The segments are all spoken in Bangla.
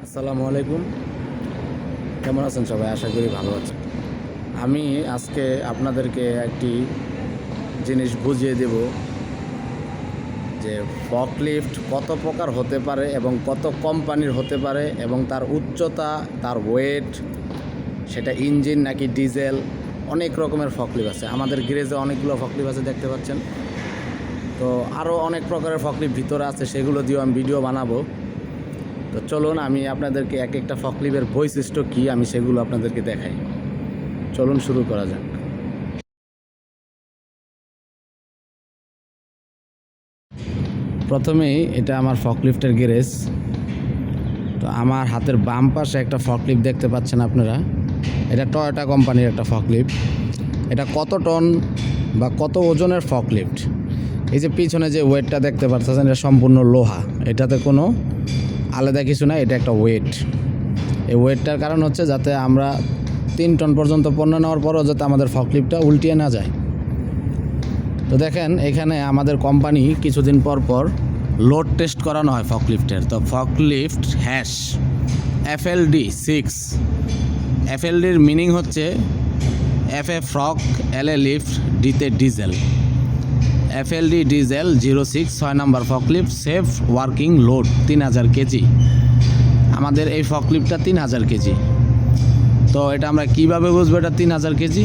আসসালামু আলাইকুম। কেমন আছেন সবাই? আশা করি ভালো আছেন। আমি আজকে আপনাদেরকে একটি জিনিস বুঝিয়ে দেব যে ফকলিফট কত প্রকার হতে পারে এবং কত কোম্পানির হতে পারে এবং তার উচ্চতা, তার ওয়েট, সেটা ইঞ্জিন নাকি ডিজেল, অনেক রকমের ফকলিফট আছে। আমাদের গ্যারেজে অনেকগুলো ফকলিফট আছে, দেখতে পাচ্ছেন। তো আরও অনেক প্রকারের ফকলিফট ভিতরে আছে, সেগুলো দিয়েও আমি ভিডিও বানাবো। তো চলুন আমি আপনাদেরকে এক একটা ফকলিফটের বৈশিষ্ট্য কী আমি সেগুলো আপনাদেরকে দেখাই। চলুন শুরু করা যাক। প্রথমেই এটা আমার ফকলিফটের গ্যারেজ। তো আমার হাতের বাম পাশে একটা ফকলিফট দেখতে পাচ্ছেন আপনারা। এটা টয়োটা কোম্পানির একটা ফকলিফট। এটা কত টন বা কত ওজনের ফকলিফট, এই যে পিছনে যে ওয়েটটা দেখতে পাচ্ছেন, এটা সম্পূর্ণ লোহা, এটাতে কোনো আলাদা কিছু না, এটা একটা ওয়েট। এই ওয়েটটার কারণ হচ্ছে যাতে আমরা 3 টন পর্যন্ত পণ্য নেওয়ার পরও যাতে আমাদের ফকলিফটটা উল্টিয়ে না যায়। তো দেখেন, এখানে আমাদের কোম্পানি কিছুদিন পর পর লোড টেস্ট করানো হয় ফকলিফটের। তো ফকলিফট হ্যাশ FLD6। FLDর মিনিং হচ্ছে FA ফ্রক, LA লিফট, ডিতে diesel. FLD diesel 06 6 number ফকলিফট, safe working load 3000 KG. আমাদের এই ফকলিফটটা 3000 কেজি। তো এটা আমরা কিভাবে বুঝবো এটা 3000 কেজি?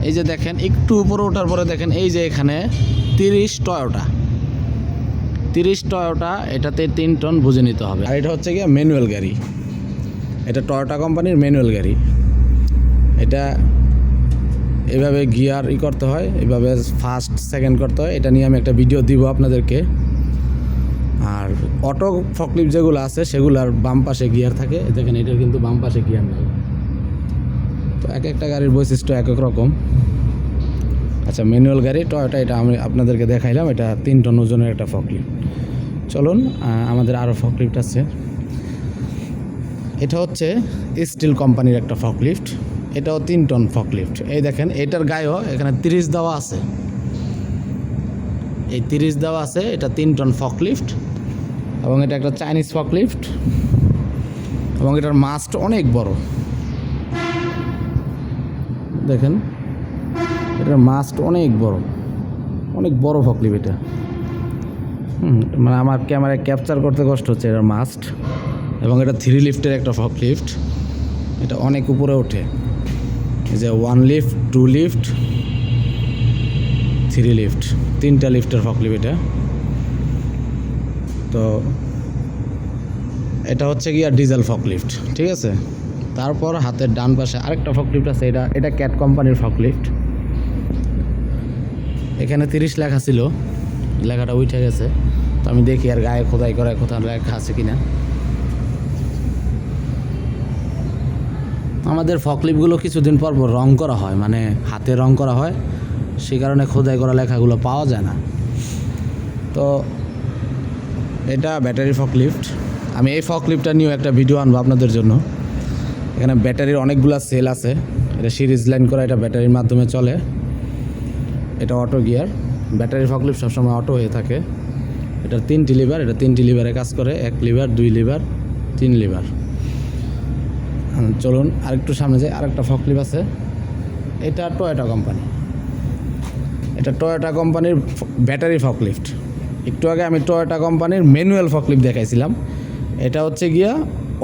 এই যে দেখেন, একটু উপরে ওঠার পরে দেখেন এই যে এখানে 30 টয়োটা, এটাতে 3 টন বুঝে নিতে হবে। আর এটা হচ্ছে গিয়ে ম্যানুয়াল গাড়ি, এটা টয়োটা কোম্পানির ম্যানুয়াল গাড়ি। এটা এভাবে গিয়ার করতে হয়, এভাবে ফার্স্ট সেকেন্ড করতে হয়। এটা নিয়ে আমি একটা ভিডিও দিব আপনাদেরকে। আর অটো ফকলিফট যেগুলো আছে সেগুলোর বাম পাশে গিয়ার থাকে, দেখেন এটার কিন্তু বাম পাশে গিয়ার নেই। তো এক একটা গাড়ির বৈশিষ্ট্য এক এক রকম। আচ্ছা, ম্যানুয়াল গাড়ি টয়োটা, এটা আমি আপনাদেরকে দেখাইলাম। এটা 3 টন ওজনের একটা ফকলিফট। চলুন, আমাদের আরও ফকলিফট আছে। এটা হচ্ছে স্টিল কোম্পানির একটা ফকলিফট, এটাও 3 টন ফকলিফট। এই দেখেন, এটার গায়েও এখানে 30 দেওয়া আছে, এই 30 দেওয়া আছে। এটা 3 টন ফকলিফট এবং এটা একটা চাইনিজ ফকলিফট এবং এটার মাস্ট অনেক বড়। দেখেন, এটার মাস্ট অনেক বড় ফকলিফট এটা। মানে আমার ক্যামেরায় ক্যাপচার করতে কষ্ট হচ্ছে এটার মাস্ট। এবং এটা 3 লিফটের একটা ফকলিফট, এটা অনেক উপরে ওঠে। এই যে 1 লিফট, 2 লিফট, 3 লিফট, 3টা লিফটের ফকলিফট এটা। তো এটা হচ্ছে গিয়া ডিজেল ফকলিফট, ঠিক আছে। তারপর হাতের ডান পাশে আরেকটা ফকলিফট আছে, এটা ক্যাট কোম্পানির ফকলিফট। এখানে 30 লেখা ছিল, লেখাটা উঠে গেছে। তো আমি দেখি আর গায়ে খোদাই করা কোথাও লেখা আছে কিনা। আমাদের ফকলিফটগুলো কিছুদিন পর পর রং করা হয়, মানে হাতে রং করা হয়, সেই কারণে খোদাই করা লেখাগুলো পাওয়া যায় না। তো এটা ব্যাটারি ফকলিফট। আমি এই ফকলিফটটা নিয়েও একটা ভিডিও আনবো আপনাদের জন্য। এখানে ব্যাটারির অনেকগুলো সেল আছে, এটা সিরিজ লাইন করা, এটা ব্যাটারির মাধ্যমে চলে। এটা অটো গিয়ার, ব্যাটারি ফকলিফট সবসময় অটো হয়ে থাকে। এটা 3টি লিভার, এটা 3টি লিভারে কাজ করে, 1 লিভার, 2 লিভার, 3 লিভার। চলুন আরেকটু সামনে যাই, আরেকটা ফকলিফট আছে। এটা টয়োটা কোম্পানি, এটা টয়োটা কোম্পানির ব্যাটারি ফকলিফট। একটু আগে আমি টয়োটা কোম্পানির ম্যানুয়াল ফকলিফট দেখাইছিলাম, এটা হচ্ছে গিয়া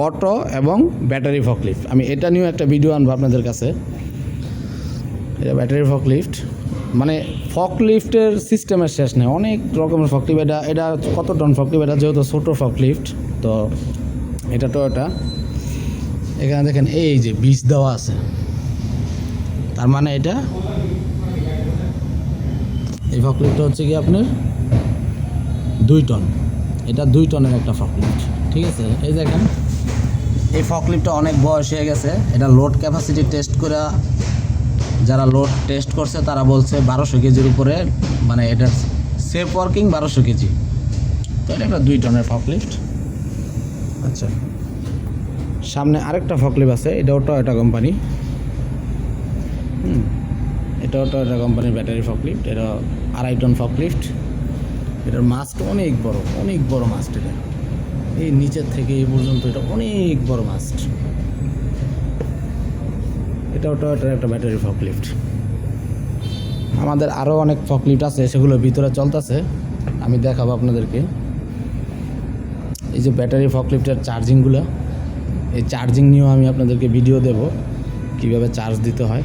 অটো এবং ব্যাটারি ফকলিফট। আমি এটা নিয়েও একটা ভিডিও আনবো আপনাদের কাছে। এটা ব্যাটারি ফকলিফট, মানে ফকলিফটের সিস্টেমের শেষ নেই, অনেক রকমের ফকলিফট। এটা কত টন ফকলিফট, এটা যেহেতু ছোটো ফকলিফট। তো এটা টয়োটা। এখানে দেখেন এই যে 20 দেওয়া আছে, তার মানে এটা এই ফকলিফটটা হচ্ছে কি আপনার 2 টন। এটা 2 টনের একটা ফকলিফট, ঠিক আছে। এই দেখেন, এই ফকলিফটটা অনেক বয়স হয়ে গেছে। এটা লোড ক্যাপাসিটি টেস্ট করে, যারা লোড টেস্ট করছে তারা বলছে 1200 কেজির উপরে, মানে এটা সেফ ওয়ার্কিং 1200 কেজি। তো এটা একটা 2 টনের ফকলিফট। আচ্ছা, সামনে আরেকটা ফকলিফট আছে, এটাও টয়োটা কোম্পানি। এটাও টয়োটা কোম্পানির ব্যাটারি ফকলিফট। এটা 2.5 টন ফকলিফট। এটার মাস্ট অনেক বড় মাস্ট। এটা এই নিচের থেকে এই পর্যন্ত এটা অনেক বড় মাস্ট। এটাও টয়োটার একটা ব্যাটারি ফকলিফট। আমাদের আরও অনেক ফকলিফট আছে, সেগুলো ভিতরে চলতেছে, আমি দেখাবো আপনাদেরকে। এই যে ব্যাটারি ফকলিফটের চার্জিংগুলো, এই চার্জিং নিয়েও আমি আপনাদেরকে ভিডিও দেব, কিভাবে চার্জ দিতে হয়,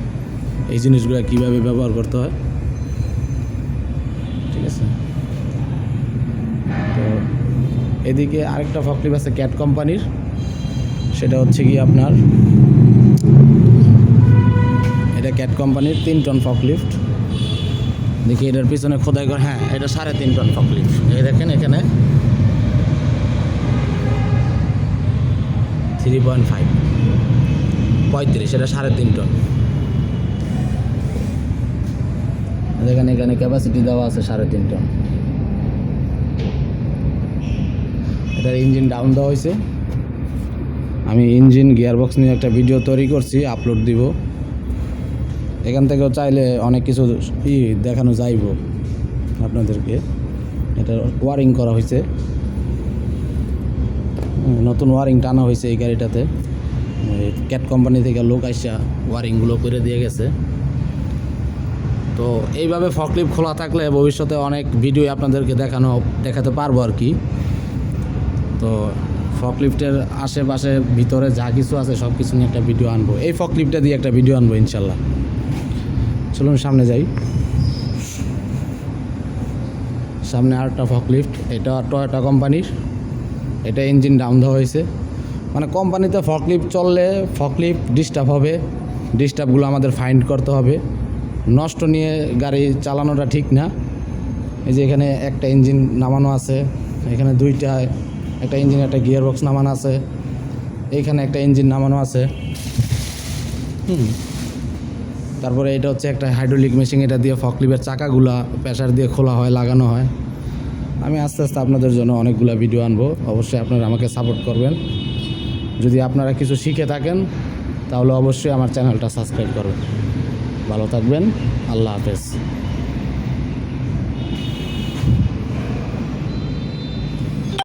এই জিনিসগুলো কিভাবে ব্যবহার করতে হয়, ঠিক আছে। তো এদিকে আরেকটা ফকলিফট আছে ক্যাট কোম্পানির, সেটা হচ্ছে কি আপনার, এটা ক্যাট কোম্পানির 3 টন ফকলিফট। দেখি এটার পিছনে খোদাই করে, হ্যাঁ এটা 3.5 টন ফকলিফট। এই দেখেন এখানে 3.5 35, এটা 3.5 টন। দেখেন এখানে ক্যাপাসিটি দেওয়া আছে 3.5 টন। এটার ইঞ্জিন ডাউন দেওয়া হয়েছে। আমি ইঞ্জিন গিয়ারবক্স নিয়ে একটা ভিডিও তৈরি করছি, আপলোড দিব। এখান থেকেও চাইলে অনেক কিছু দেখানো যাইব আপনাদেরকে। এটা ওয়ারিং করা হয়েছে, নতুন ওয়ারিং টানা হয়েছে এই গাড়িটাতে। ক্যাট কোম্পানি থেকে লোক আইসা ওয়ারিংগুলো করে দিয়ে গেছে। তো এইভাবে ফকলিফট খোলা থাকলে ভবিষ্যতে অনেক ভিডিও আপনাদেরকে দেখাতে পারবো আর কি। তো ফকলিফটের আশেপাশে ভিতরে যা কিছু আছে সব কিছু নিয়ে একটা ভিডিও আনবো, এই ফকলিফটটা দিয়ে একটা ভিডিও আনবো ইনশাল্লাহ। চলুন সামনে যাই। সামনে আরেকটা ফকলিফট, এটা টয়োটা কোম্পানির। এটা ইঞ্জিন ডাউন দেওয়া হয়েছে। মানে কোম্পানিতে ফকলিফট চললে ফকলিফট ডিস্টার্ব হবে, ডিস্টার্বগুলো আমাদের ফাইন্ড করতে হবে। নষ্ট নিয়ে গাড়ি চালানোটা ঠিক না। এই যে এখানে একটা ইঞ্জিন নামানো আছে, এখানে দুইটা, একটা ইঞ্জিন একটা গিয়ারবক্স নামানো আছে, এইখানে একটা ইঞ্জিন নামানো আছে। তারপরে এটা হচ্ছে একটা হাইড্রোলিক মেশিন, এটা দিয়ে ফকলিফটের চাকাগুলা প্রেসার দিয়ে খোলা হয়, লাগানো হয়। আমি আস্তে আস্তে আপনাদের জন্য অনেকগুলো ভিডিও আনবো, অবশ্যই আপনারা আমাকে সাপোর্ট করবেন। যদি আপনারা কিছু শিখে থাকেন তাহলে অবশ্যই আমার চ্যানেলটা সাবস্ক্রাইব করবেন। ভালো থাকবেন, আল্লাহ হাফেজ।